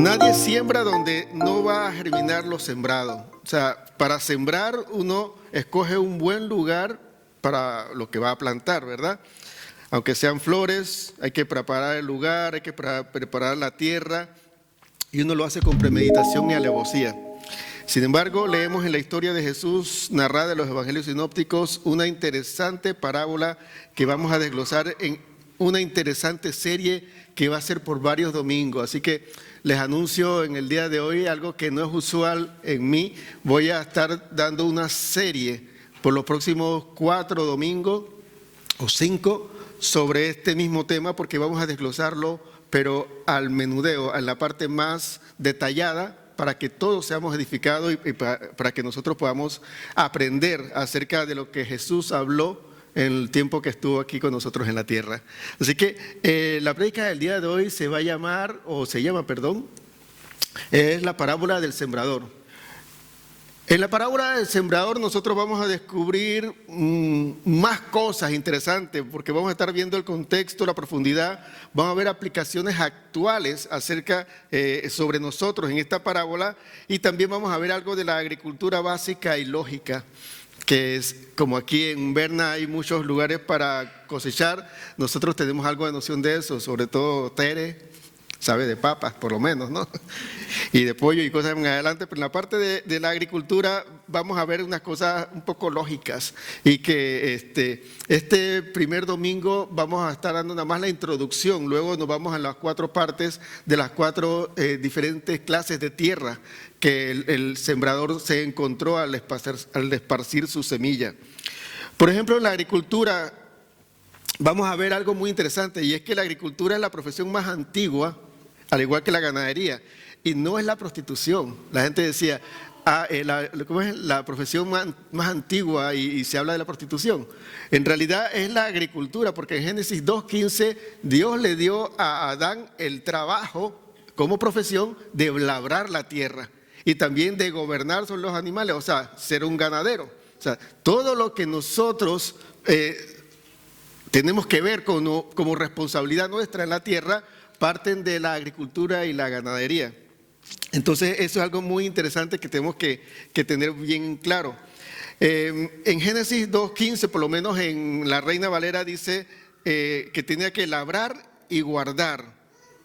Nadie siembra donde no va a germinar lo sembrado. O sea, para sembrar uno escoge un buen lugar para lo que va a plantar, ¿verdad? Aunque sean flores, hay que preparar el lugar, hay que preparar la tierra y uno lo hace con premeditación y alevosía. Sin embargo, leemos en la historia de Jesús narrada en los evangelios sinópticos una interesante parábola que vamos a desglosar en una interesante serie que va a ser por varios domingos. Así que les anuncio en el día de hoy algo que no es usual en mí. Voy a estar dando una serie por los próximos 4 domingos o 5 sobre este mismo tema, porque vamos a desglosarlo, pero al menudeo, a la parte más detallada, para que todos seamos edificados y para que nosotros podamos aprender acerca de lo que Jesús habló en el tiempo que estuvo aquí con nosotros en la tierra. Así que la prédica del día de hoy se llama, es la parábola del sembrador. En la parábola del sembrador nosotros vamos a descubrir más cosas interesantes, porque vamos a estar viendo el contexto, la profundidad, vamos a ver aplicaciones actuales acerca sobre nosotros en esta parábola, y también vamos a ver algo de la agricultura básica y lógica, que es como aquí en Berna hay muchos lugares para cosechar. Nosotros tenemos algo de noción de eso, sobre todo Tere sabe de papas, por lo menos, ¿no? Y de pollo y cosas en adelante, pero en la parte de la agricultura vamos a ver unas cosas un poco lógicas, y que este primer domingo vamos a estar dando nada más la introducción, luego nos vamos a las 4 partes de las 4 diferentes clases de tierra que el sembrador se encontró al esparcir su semilla. Por ejemplo, en la agricultura vamos a ver algo muy interesante, y es que la agricultura es la profesión más antigua, al igual que la ganadería, y no es la prostitución. La gente decía, ¿cómo es la profesión más antigua y se habla de la prostitución? En realidad es la agricultura, porque en Génesis 2:15 Dios le dio a Adán el trabajo como profesión de labrar la tierra y también de gobernar sobre los animales, o sea, ser un ganadero. O sea, todo lo que nosotros tenemos que ver como responsabilidad nuestra en la tierra parten de la agricultura y la ganadería. Entonces eso es algo muy interesante que tenemos que tener bien claro. En Génesis 2:15, por lo menos en la Reina Valera, dice que tenía que labrar y guardar.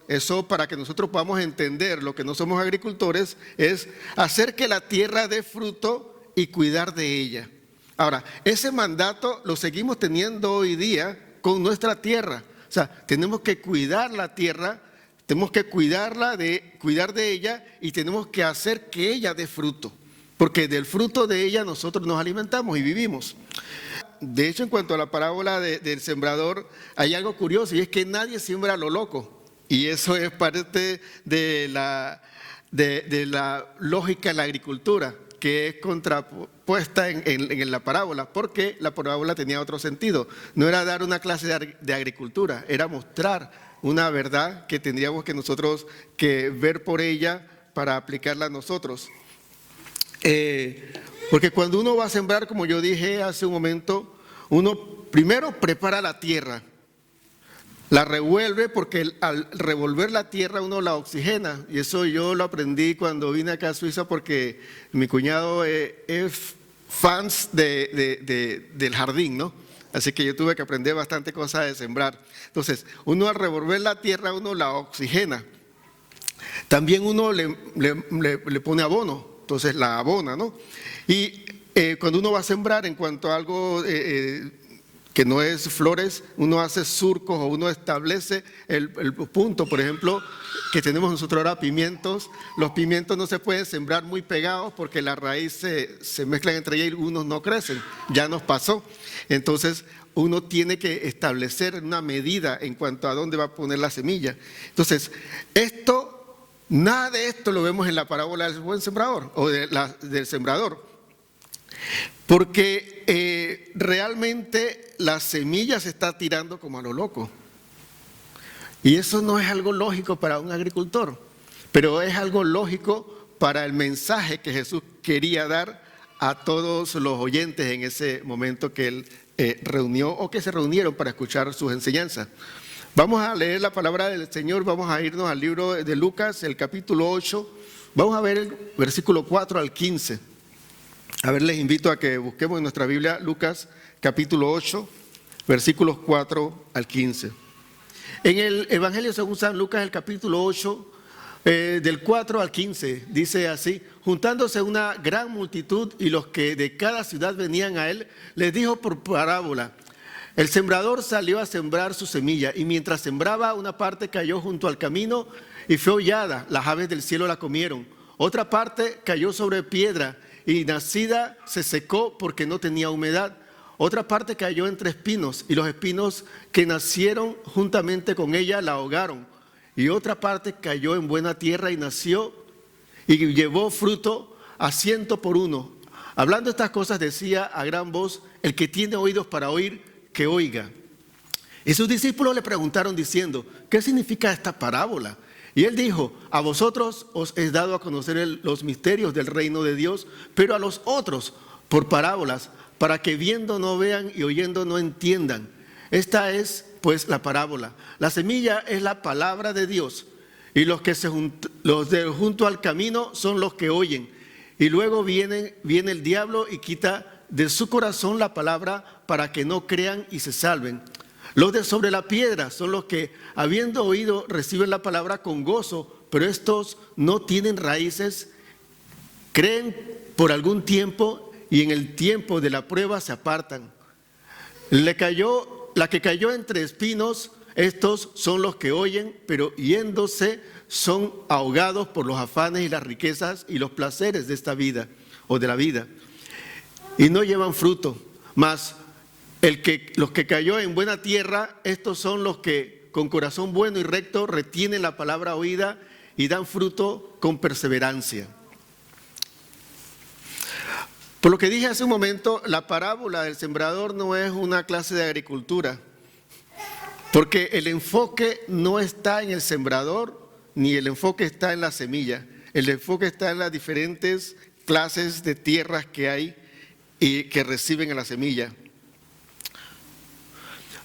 Eso, para que nosotros podamos entender lo que no somos agricultores, es hacer que la tierra dé fruto y cuidar de ella. Ahora, ese mandato lo seguimos teniendo hoy día con nuestra tierra. O sea, tenemos que cuidar la tierra, tenemos que cuidar de ella, y tenemos que hacer que ella dé fruto, porque del fruto de ella nosotros nos alimentamos y vivimos. De hecho, en cuanto a la parábola del sembrador, hay algo curioso, y es que nadie siembra a lo loco, y eso es parte de la lógica en la agricultura, que es contrapuesta en la parábola, porque la parábola tenía otro sentido. No era dar una clase de agricultura, era mostrar una verdad que tendríamos que nosotros que ver por ella para aplicarla a nosotros. Porque cuando uno va a sembrar, como yo dije hace un momento, uno primero prepara la tierra, la revuelve, porque al revolver la tierra uno la oxigena, y eso yo lo aprendí cuando vine acá a Suiza, porque mi cuñado es fans del jardín, ¿no? Así que yo tuve que aprender bastante cosas de sembrar. Entonces, uno al revolver la tierra uno la oxigena. También uno le pone abono, entonces la abona, ¿no? Y cuando uno va a sembrar, en cuanto a algo que no es flores, uno hace surcos o uno establece el punto. Por ejemplo, que tenemos nosotros ahora pimientos. Los pimientos no se pueden sembrar muy pegados porque las raíces se mezclan entre ellas y unos no crecen. Ya nos pasó. Entonces uno tiene que establecer una medida en cuanto a dónde va a poner la semilla. Entonces nada de esto lo vemos en la parábola del buen sembrador o del sembrador. Porque realmente la semilla se está tirando como a lo loco. Y eso no es algo lógico para un agricultor, pero es algo lógico para el mensaje que Jesús quería dar a todos los oyentes en ese momento que él reunió o que se reunieron para escuchar sus enseñanzas. Vamos a leer la palabra del Señor, vamos a irnos al libro de Lucas, el capítulo 8, vamos a ver el versículo 4 al 15. A ver, les invito a que busquemos en nuestra Biblia Lucas capítulo 8, versículos 4 al 15. En el Evangelio según San Lucas, el capítulo 8, del 4 al 15, dice así: juntándose una gran multitud y los que de cada ciudad venían a él, les dijo por parábola: el sembrador salió a sembrar su semilla, y mientras sembraba, una parte cayó junto al camino y fue hollada, las aves del cielo la comieron. Otra parte cayó sobre piedra y nacida se secó porque no tenía humedad. Otra parte cayó entre espinos, y los espinos que nacieron juntamente con ella la ahogaron. Y otra parte cayó en buena tierra y nació y llevó fruto a 100 por uno. Hablando estas cosas decía a gran voz: el que tiene oídos para oír, que oiga. Y sus discípulos le preguntaron diciendo: ¿qué significa esta parábola? Y él dijo: a vosotros os es dado a conocer los misterios del reino de Dios, pero a los otros por parábolas, para que viendo no vean y oyendo no entiendan. Esta es pues la parábola. La semilla es la palabra de Dios, y los de junto al camino son los que oyen. Y luego viene el diablo y quita de su corazón la palabra para que no crean y se salven. Los de sobre la piedra son los que, habiendo oído, reciben la palabra con gozo, pero estos no tienen raíces, creen por algún tiempo y en el tiempo de la prueba se apartan. La que cayó entre espinos, estos son los que oyen, pero yéndose son ahogados por los afanes y las riquezas y los placeres de esta vida o de la vida, y no llevan fruto. Mas los que cayó en buena tierra, estos son los que con corazón bueno y recto retienen la palabra oída y dan fruto con perseverancia. Por lo que dije hace un momento, la parábola del sembrador no es una clase de agricultura, porque el enfoque no está en el sembrador, ni el enfoque está en la semilla. El enfoque está en las diferentes clases de tierras que hay y que reciben a la semilla.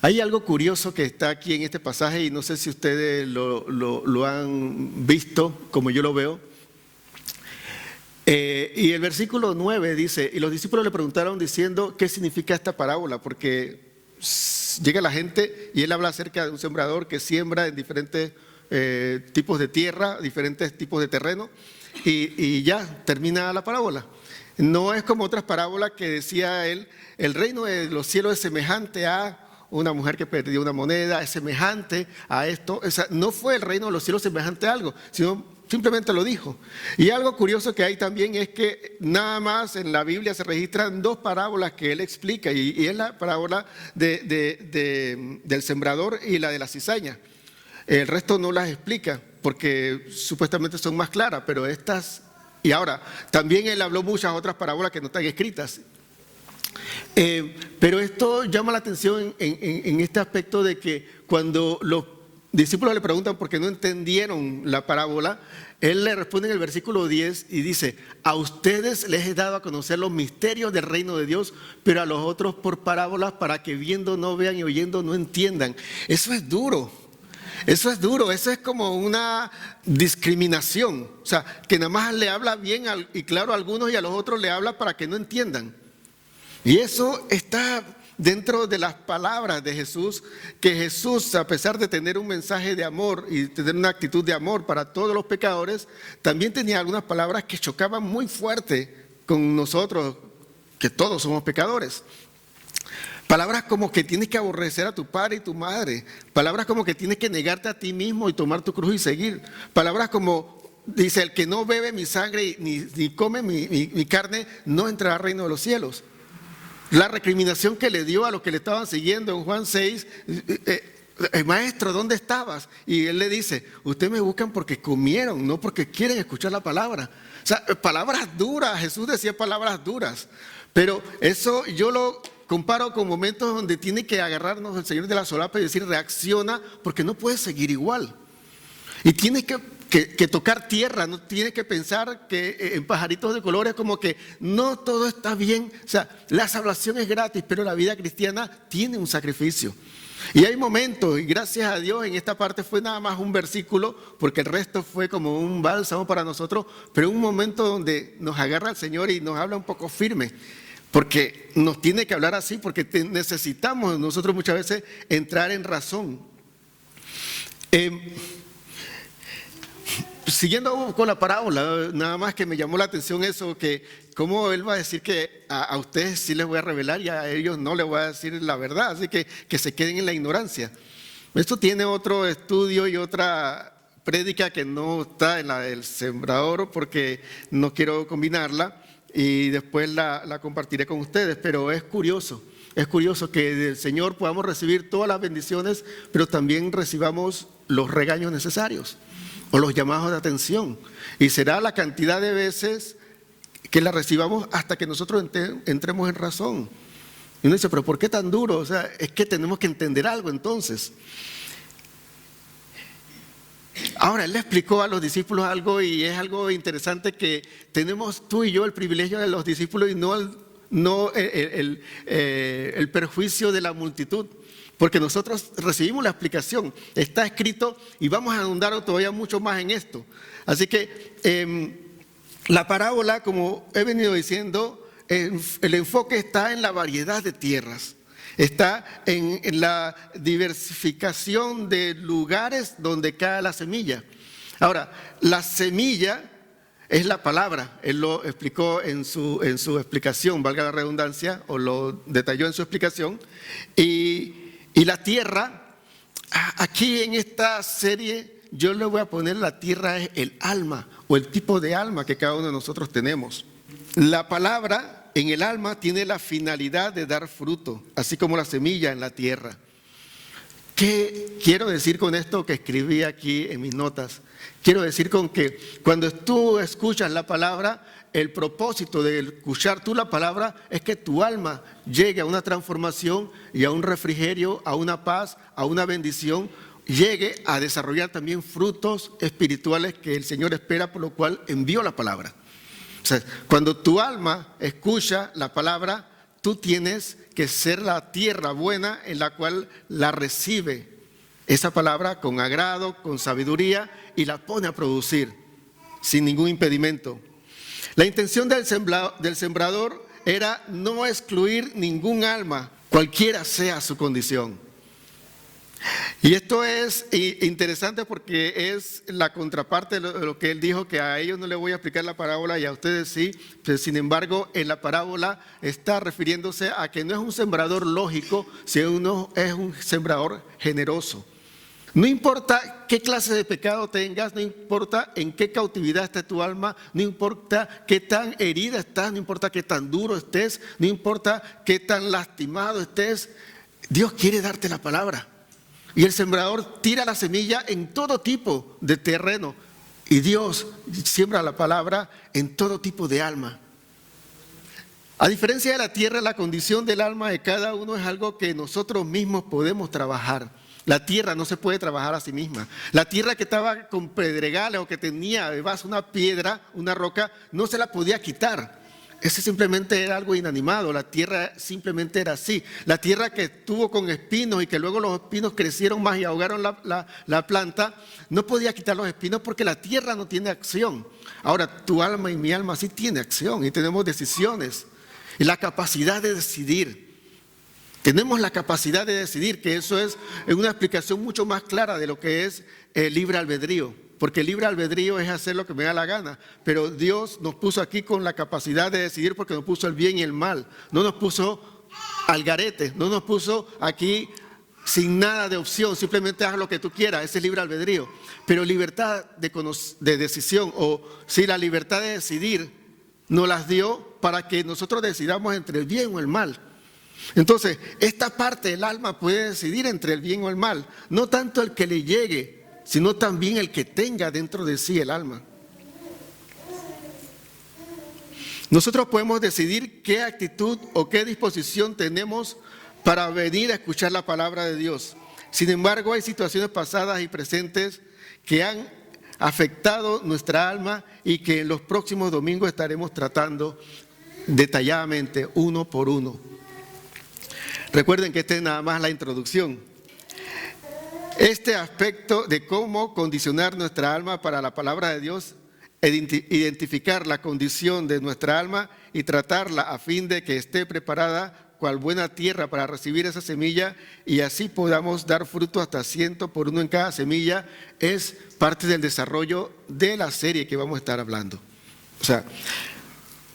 Hay algo curioso que está aquí en este pasaje, y no sé si ustedes lo han visto como yo lo veo. Y el versículo 9 dice: y los discípulos le preguntaron diciendo: ¿qué significa esta parábola? Porque llega la gente y él habla acerca de un sembrador que siembra en diferentes tipos de tierra, diferentes tipos de terreno, y ya termina la parábola. No es como otras parábolas que decía él: el reino de los cielos es semejante a una mujer que perdió una moneda, es semejante a esto. O sea, no fue el reino de los cielos semejante a algo, sino simplemente lo dijo. Y algo curioso que hay también es que nada más en la Biblia se registran 2 parábolas que él explica, y es la parábola del sembrador y la de la cizaña. El resto no las explica porque supuestamente son más claras, pero estas... Y ahora, también él habló muchas otras parábolas que no están escritas. Pero esto llama la atención en este aspecto de que cuando los discípulos le preguntan por qué no entendieron la parábola, él le responde en el versículo 10 y dice: a ustedes les he dado a conocer los misterios del reino de Dios, pero a los otros por parábolas, para que viendo no vean y oyendo no entiendan. Eso es duro. Eso es como una discriminación. O sea, que nada más le habla bien y claro a algunos y a los otros le habla para que no entiendan. Y eso está dentro de las palabras de Jesús, que Jesús, a pesar de tener un mensaje de amor y tener una actitud de amor para todos los pecadores, también tenía algunas palabras que chocaban muy fuerte con nosotros, que todos somos pecadores. Palabras como que tienes que aborrecer a tu padre y tu madre. Palabras como que tienes que negarte a ti mismo y tomar tu cruz y seguir. Palabras como, dice: el que no bebe mi sangre ni come mi carne no entrará al reino de los cielos. La recriminación que le dio a los que le estaban siguiendo en Juan 6, maestro, ¿dónde estabas? Y él le dice: ustedes me buscan porque comieron, no porque quieren escuchar la palabra. O sea, palabras duras. Jesús decía palabras duras, pero eso yo lo comparo con momentos donde tiene que agarrarnos el Señor de la solapa y decir: reacciona, porque no puedes seguir igual. Y tienes que que tocar tierra, no tiene que pensar que en pajaritos de colores, como que no todo está bien. O sea, la salvación es gratis, pero la vida cristiana tiene un sacrificio. Y hay momentos, y gracias a Dios en esta parte fue nada más un versículo, porque el resto fue como un bálsamo para nosotros, pero un momento donde nos agarra el Señor y nos habla un poco firme, porque nos tiene que hablar así, porque necesitamos nosotros muchas veces entrar en razón. Siguiendo con la parábola, nada más que me llamó la atención eso, que cómo él va a decir que a ustedes sí les voy a revelar y a ellos no les voy a decir la verdad, así que se queden en la ignorancia. Esto tiene otro estudio y otra prédica que no está en la del sembrador, porque no quiero combinarla y después la compartiré con ustedes, pero es curioso que del Señor podamos recibir todas las bendiciones, pero también recibamos los regaños necesarios o los llamados de atención, y será la cantidad de veces que la recibamos hasta que nosotros entremos en razón. Y uno dice, pero ¿por qué tan duro? O sea, es que tenemos que entender algo entonces. Ahora, él le explicó a los discípulos algo, y es algo interesante, que tenemos tú y yo el privilegio de los discípulos y no el perjuicio de la multitud. Porque nosotros recibimos la explicación, está escrito, y vamos a ahondar todavía mucho más en esto. Así que la parábola, como he venido diciendo, el enfoque está en la variedad de tierras, está en la diversificación de lugares donde cae la semilla. Ahora, la semilla es la palabra, él lo explicó en su explicación, valga la redundancia, o lo detalló en su explicación, y la tierra, aquí en esta serie yo le voy a poner, la tierra es el alma o el tipo de alma que cada uno de nosotros tenemos. La palabra en el alma tiene la finalidad de dar fruto, así como la semilla en la tierra. ¿Qué quiero decir con esto que escribí aquí en mis notas? Quiero decir con que cuando tú escuchas la palabra, el propósito de escuchar tú la palabra es que tu alma llegue a una transformación y a un refrigerio, a una paz, a una bendición, llegue a desarrollar también frutos espirituales que el Señor espera, por lo cual envió la palabra. O sea, cuando tu alma escucha la palabra, tú tienes que ser la tierra buena en la cual la recibe esa palabra con agrado, con sabiduría, y la pone a producir sin ningún impedimento. La intención del sembrador era no excluir ningún alma, cualquiera sea su condición. Y esto es interesante porque es la contraparte de lo que él dijo, que a ellos no les voy a explicar la parábola y a ustedes sí. Pero sin embargo, en la parábola está refiriéndose a que no es un sembrador lógico, sino es un sembrador generoso. No importa qué clase de pecado tengas, no importa en qué cautividad esté tu alma, no importa qué tan herida estás, no importa qué tan duro estés, no importa qué tan lastimado estés, Dios quiere darte la palabra. Y el sembrador tira la semilla en todo tipo de terreno, y Dios siembra la palabra en todo tipo de alma. A diferencia de la tierra, la condición del alma de cada uno es algo que nosotros mismos podemos trabajar. La tierra no se puede trabajar a sí misma. La tierra que estaba con pedregales o que tenía debajo una piedra, una roca, no se la podía quitar. Ese simplemente era algo inanimado, la tierra simplemente era así. La tierra que estuvo con espinos y que luego los espinos crecieron más y ahogaron la planta, no podía quitar los espinos porque la tierra no tiene acción. Ahora, tu alma y mi alma sí tiene acción y tenemos decisiones y la capacidad de decidir. Tenemos la capacidad de decidir, que eso es una explicación mucho más clara de lo que es el libre albedrío. Porque el libre albedrío es hacer lo que me da la gana, pero Dios nos puso aquí con la capacidad de decidir, porque nos puso el bien y el mal. No nos puso al garete, no nos puso aquí sin nada de opción, simplemente haz lo que tú quieras, ese es libre albedrío. Pero libertad de decisión, o sí, la libertad de decidir, nos las dio para que nosotros decidamos entre el bien o el mal. Entonces, esta parte del alma puede decidir entre el bien o el mal, no tanto el que le llegue, sino también el que tenga dentro de sí el alma. Nosotros podemos decidir qué actitud o qué disposición tenemos para venir a escuchar la palabra de Dios. Sin embargo, hay situaciones pasadas y presentes que han afectado nuestra alma y que en los próximos domingos estaremos tratando detalladamente, uno por uno. Recuerden que esta es nada más la introducción. Este aspecto de cómo condicionar nuestra alma para la palabra de Dios, identificar la condición de nuestra alma y tratarla a fin de que esté preparada cual buena tierra para recibir esa semilla y así podamos dar fruto hasta 100 por uno en cada semilla, es parte del desarrollo de la serie que vamos a estar hablando. O sea,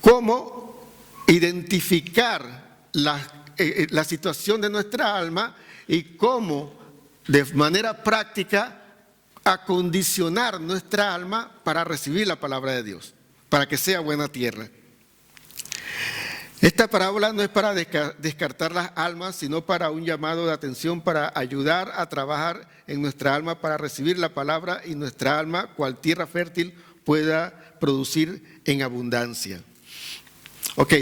cómo identificar la situación de nuestra alma y cómo de manera práctica acondicionar nuestra alma para recibir la palabra de Dios, para que sea buena tierra. Esta parábola no es para descartar las almas, sino para un llamado de atención para ayudar a trabajar en nuestra alma para recibir la palabra y nuestra alma, cual tierra fértil, pueda producir en abundancia. Ok,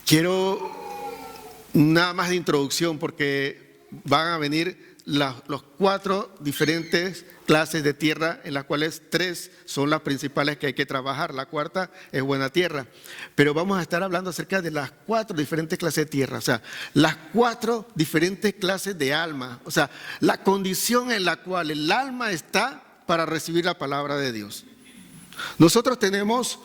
quiero nada más de introducción porque van a venir los 4 diferentes clases de tierra, en las cuales 3 son las principales que hay que trabajar. La 4ª es buena tierra. Pero vamos a estar hablando acerca de las 4 diferentes clases de tierra, o sea, las 4 diferentes clases de alma, o sea, la condición en la cual el alma está para recibir la palabra de Dios. Nosotros tenemos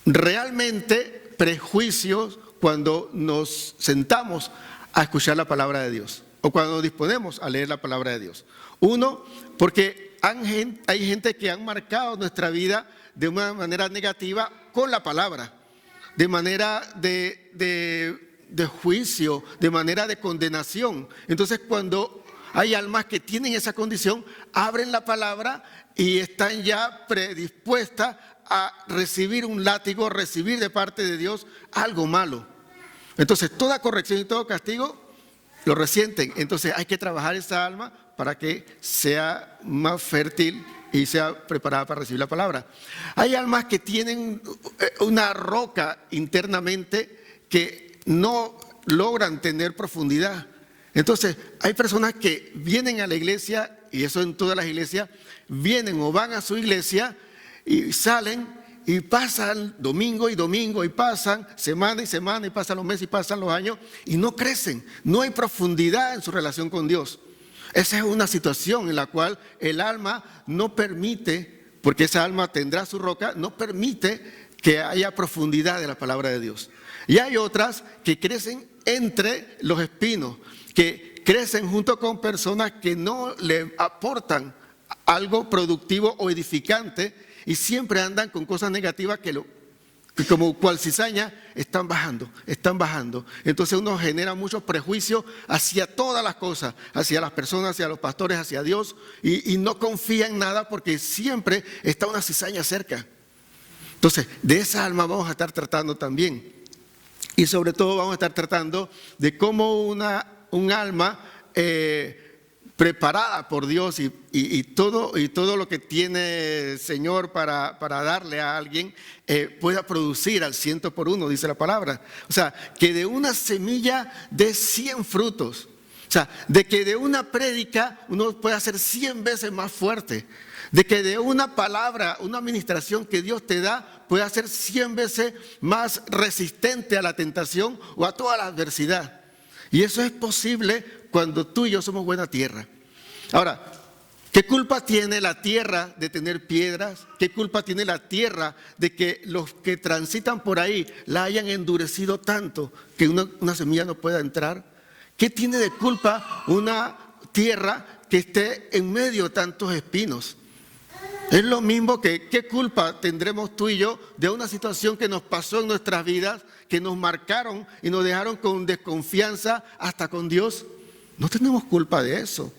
realmente prejuicios cuando nos sentamos a escuchar la palabra de Dios o cuando nos disponemos a leer la palabra de Dios. Uno, porque hay gente que han marcado nuestra vida de una manera negativa con la palabra, de manera de juicio, de manera de condenación. Entonces, cuando hay almas que tienen esa condición, abren la palabra y están ya predispuestas a recibir un látigo, recibir de parte de Dios algo malo. Entonces, toda corrección y todo castigo lo resienten. Entonces, hay que trabajar esa alma para que sea más fértil y sea preparada para recibir la palabra. Hay almas que tienen una roca internamente que no logran tener profundidad. Entonces, hay personas que vienen a la iglesia, y eso en todas las iglesias, vienen o van a su iglesia y salen y pasan domingo y domingo y pasan semana y semana y pasan los meses y pasan los años y no crecen, no hay profundidad en su relación con Dios. Esa es una situación en la cual el alma no permite, porque esa alma tendrá su roca, no permite que haya profundidad de la palabra de Dios. Y hay otras que crecen entre los espinos, que crecen junto con personas que no le aportan algo productivo o edificante y siempre andan con cosas negativas que como cual cizaña están bajando. Entonces uno genera muchos prejuicios hacia todas las cosas, hacia las personas, hacia los pastores, hacia Dios y no confía en nada porque siempre está una cizaña cerca. Entonces de esa alma vamos a estar tratando también y sobre todo vamos a estar tratando de cómo un alma preparada por Dios y todo lo que tiene el Señor para darle a alguien pueda producir al 100 por uno, dice la palabra. O sea, que de una semilla dé 100 frutos. O sea, de que de una prédica uno pueda ser 100 veces más fuerte. De que de una palabra, una administración que Dios te da, pueda ser 100 veces más resistente a la tentación o a toda la adversidad. Y eso es posible cuando tú y yo somos buena tierra. Ahora, ¿qué culpa tiene la tierra de tener piedras? ¿Qué culpa tiene la tierra de que los que transitan por ahí la hayan endurecido tanto que una semilla no pueda entrar? ¿Qué tiene de culpa una tierra que esté en medio de tantos espinos? Es lo mismo que ¿qué culpa tendremos tú y yo de una situación que nos pasó en nuestras vidas, que nos marcaron y nos dejaron con desconfianza hasta con Dios? No tenemos culpa de eso.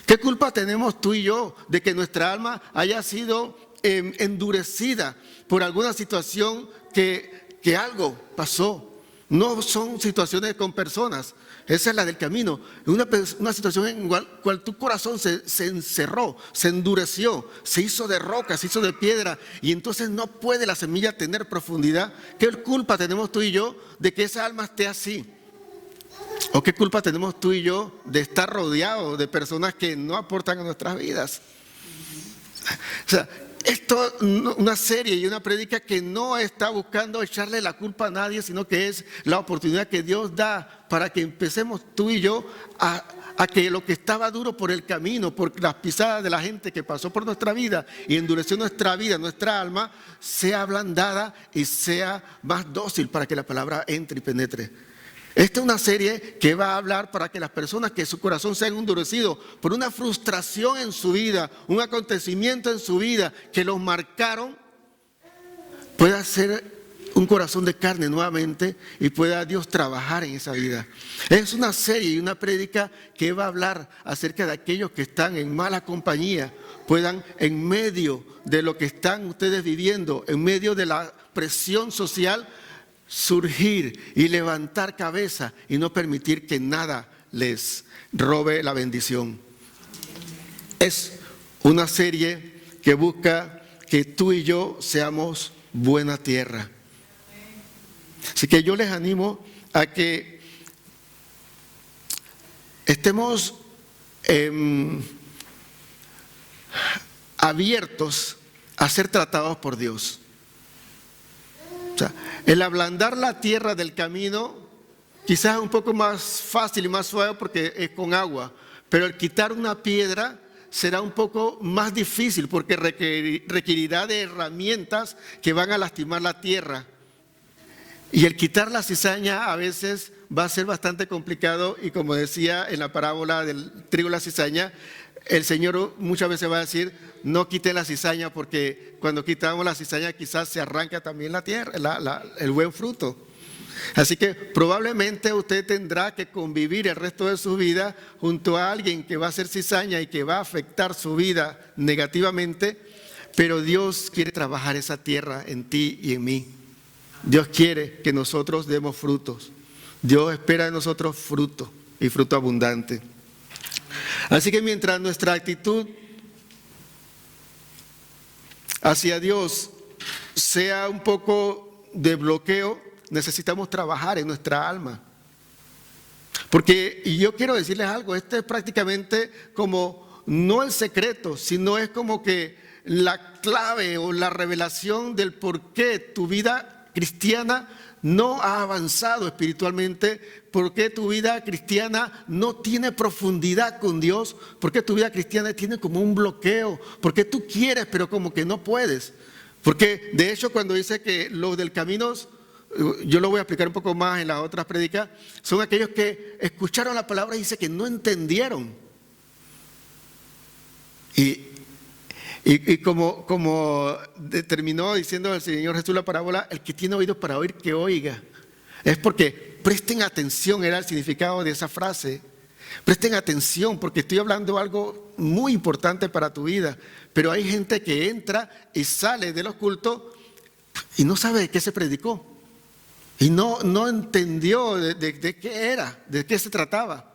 ¿Qué culpa tenemos tú y yo de que nuestra alma haya sido endurecida por alguna situación que algo pasó? No son situaciones con personas, esa es la del camino. Una situación en la cual tu corazón se encerró, se endureció, se hizo de roca, se hizo de piedra y entonces no puede la semilla tener profundidad. ¿Qué culpa tenemos tú y yo de que esa alma esté así? ¿O qué culpa tenemos tú y yo de estar rodeados de personas que no aportan a nuestras vidas? O sea, esto es una serie y una prédica que no está buscando echarle la culpa a nadie, sino que es la oportunidad que Dios da para que empecemos tú y yo a que lo que estaba duro por el camino, por las pisadas de la gente que pasó por nuestra vida y endureció nuestra vida, nuestra alma, sea ablandada y sea más dócil para que la palabra entre y penetre. Esta es una serie que va a hablar para que las personas que su corazón se han endurecido por una frustración en su vida, un acontecimiento en su vida que los marcaron, pueda ser un corazón de carne nuevamente y pueda Dios trabajar en esa vida. Es una serie y una prédica que va a hablar acerca de aquellos que están en mala compañía, puedan en medio de lo que están ustedes viviendo, en medio de la presión social, surgir y levantar cabeza y no permitir que nada les robe la bendición. Es una serie que busca que tú y yo seamos buena tierra. Así que yo les animo a que estemos abiertos a ser tratados por Dios. O sea, el ablandar la tierra del camino quizás es un poco más fácil y más suave porque es con agua, pero el quitar una piedra será un poco más difícil porque requerirá de herramientas que van a lastimar la tierra. Y el quitar la cizaña a veces va a ser bastante complicado y como decía en la parábola del trigo y la cizaña, el Señor muchas veces va a decir, no quite la cizaña porque cuando quitamos la cizaña quizás se arranca también la tierra, el buen fruto. Así que probablemente usted tendrá que convivir el resto de su vida junto a alguien que va a hacer cizaña y que va a afectar su vida negativamente, pero Dios quiere trabajar esa tierra en ti y en mí. Dios quiere que nosotros demos frutos. Dios espera de nosotros fruto y fruto abundante. Así que mientras nuestra actitud hacia Dios sea un poco de bloqueo, necesitamos trabajar en nuestra alma. Porque, y yo quiero decirles algo, este es prácticamente como, no el secreto, sino es como que la clave o la revelación del por qué tu vida cristiana no ha avanzado espiritualmente, por qué tu vida cristiana no tiene profundidad con Dios, por qué tu vida cristiana tiene como un bloqueo, por qué tú quieres pero como que no puedes. Porque de hecho cuando dice que los del camino, yo lo voy a explicar un poco más en las otras prédicas, son aquellos que escucharon la palabra y dice que no entendieron. Y como terminó diciendo el Señor Jesús la parábola, el que tiene oídos para oír, que oiga. Es porque presten atención, era el significado de esa frase. Presten atención porque estoy hablando algo muy importante para tu vida. Pero hay gente que entra y sale de los cultos y no sabe de qué se predicó. Y no entendió de qué era, de qué se trataba.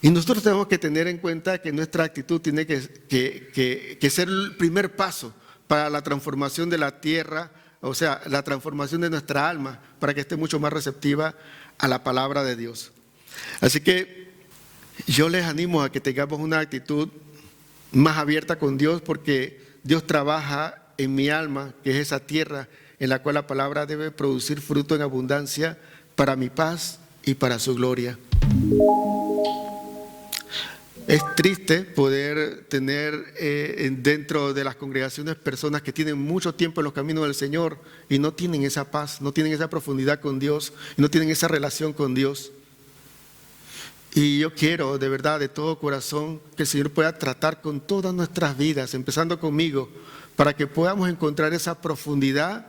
Y nosotros tenemos que tener en cuenta que nuestra actitud tiene que ser el primer paso para la transformación de la tierra, o sea, la transformación de nuestra alma, para que esté mucho más receptiva a la palabra de Dios. Así que yo les animo a que tengamos una actitud más abierta con Dios, porque Dios trabaja en mi alma, que es esa tierra en la cual la palabra debe producir fruto en abundancia para mi paz y para su gloria. Es triste poder tener dentro de las congregaciones personas que tienen mucho tiempo en los caminos del Señor y no tienen esa paz, no tienen esa profundidad con Dios, y no tienen esa relación con Dios. Y yo quiero de verdad, de todo corazón, que el Señor pueda tratar con todas nuestras vidas, empezando conmigo, para que podamos encontrar esa profundidad,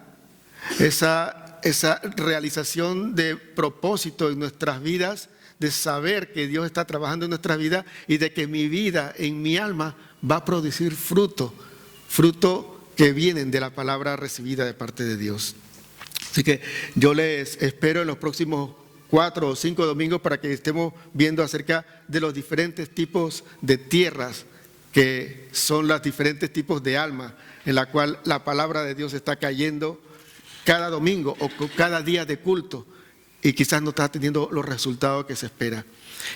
esa realización de propósito en nuestras vidas, de saber que Dios está trabajando en nuestra vida y de que mi vida, en mi alma, va a producir fruto que vienen de la palabra recibida de parte de Dios. Así que yo les espero en los próximos 4 o 5 domingos para que estemos viendo acerca de los diferentes tipos de tierras, que son los diferentes tipos de alma en la cual la palabra de Dios está cayendo cada domingo o cada día de culto y quizás no está teniendo los resultados que se espera.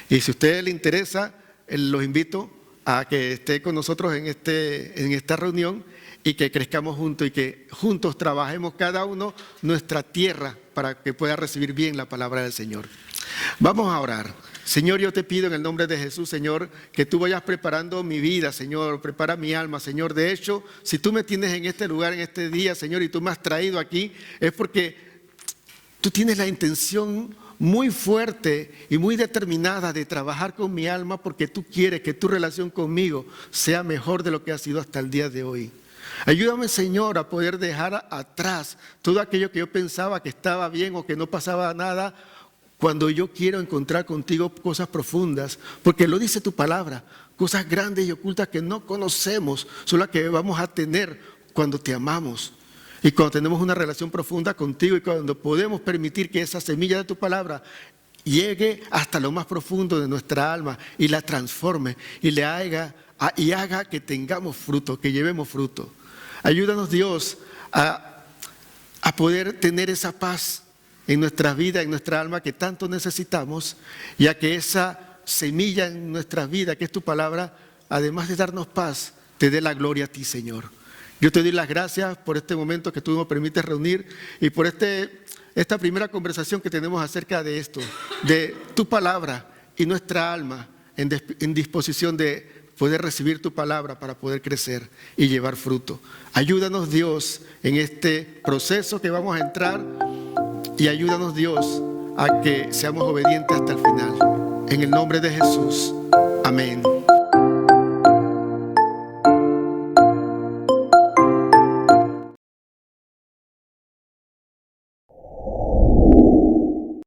Y si a usted le interesa, los invito a que esté con nosotros en esta reunión y que crezcamos juntos y que juntos trabajemos cada uno nuestra tierra para que pueda recibir bien la palabra del Señor. Vamos a orar. Señor, yo te pido en el nombre de Jesús, Señor, que tú vayas preparando mi vida, Señor, prepara mi alma, Señor. De hecho, si tú me tienes en este lugar, en este día, Señor, y tú me has traído aquí, es porque tú tienes la intención muy fuerte y muy determinada de trabajar con mi alma porque tú quieres que tu relación conmigo sea mejor de lo que ha sido hasta el día de hoy. Ayúdame, Señor, a poder dejar atrás todo aquello que yo pensaba que estaba bien o que no pasaba nada cuando yo quiero encontrar contigo cosas profundas, porque lo dice tu palabra, cosas grandes y ocultas que no conocemos, son las que vamos a tener cuando te amamos. Y cuando tenemos una relación profunda contigo y cuando podemos permitir que esa semilla de tu palabra llegue hasta lo más profundo de nuestra alma y la transforme y haga que tengamos fruto, que llevemos fruto. Ayúdanos, Dios, a poder tener esa paz en nuestra vida, en nuestra alma que tanto necesitamos, y a que esa semilla en nuestra vida, que es tu palabra, además de darnos paz, te dé la gloria a ti, Señor. Yo te doy las gracias por este momento que tú nos permites reunir y por esta primera conversación que tenemos acerca de esto, de tu palabra y nuestra alma en disposición de poder recibir tu palabra para poder crecer y llevar fruto. Ayúdanos, Dios, en este proceso que vamos a entrar y ayúdanos, Dios, a que seamos obedientes hasta el final. En el nombre de Jesús. Amén.